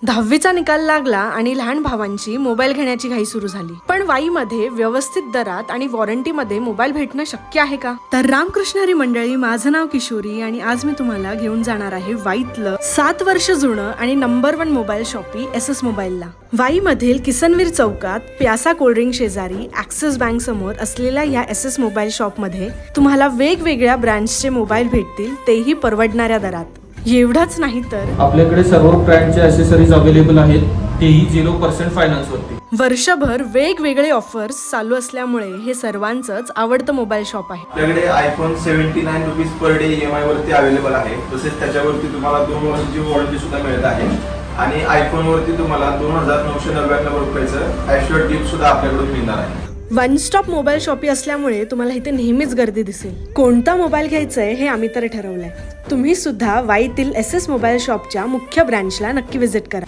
10वीचा निकाल लागला आणि लहान भावांची मोबाईल घेण्याची घाई सुरू झाली. पण वाईमध्ये व्यवस्थित दरात आणि वॉरंटीमध्ये मोबाईल भेटणं शक्य आहे का? तर रामकृष्ण हरी मंडळी, माझं नाव किशोरी आणि आज मी तुम्हाला घेऊन जाणार आहे वाईतलं 7 वर्ष जुनं आणि नंबर 1 मोबाईल शॉपी SS मोबाईलला. वाईमधील किसनवीर चौकात प्यासा कोल्ड्रिंक शेजारी ऍक्सिस बँक समोर असलेल्या या SS मोबाईल शॉपमध्ये तुम्हाला वेगवेगळ्या ब्रँड्सचे मोबाईल भेटतील, तेही परवडणाऱ्या दरात. एवढंच नाही तर आपल्याकडे सर्व ब्रँडचे ॲक्सेसरीज अवेलेबल आहेत, तेही 0% फायनान्सवरती. वर्षभर वेगवेगळे ऑफर्स चालू असल्यामुळे हे सर्वांचंच आवडतं मोबाईल शॉप आहे. आपल्याकडे iPhone 79 rupees per day EMI वरती अवेलेबल आहे. तसेच त्याच्यावरती तुम्हाला 2 वर्षाची वॉरंटी सुद्धा मिळत आहे आणि आयफोन वरती तुम्हाला 2999 रुपयाचं ॲश्युअर्ड गिफ्ट सुद्धा आपल्याकडून मिळणार आहे. वन स्टॉप मोबाईल शॉपी असल्यामुळे तुम्हाला इथे नेहमीच गर्दी दिसेल. कोणता मोबाईल घ्यायचाय हे आम्ही तर ठरवलंय. तुम्ही सुद्धा वाईतील SS मोबाईल शॉपच्या मुख्य ब्रँचला नक्की व्हिजिट करा.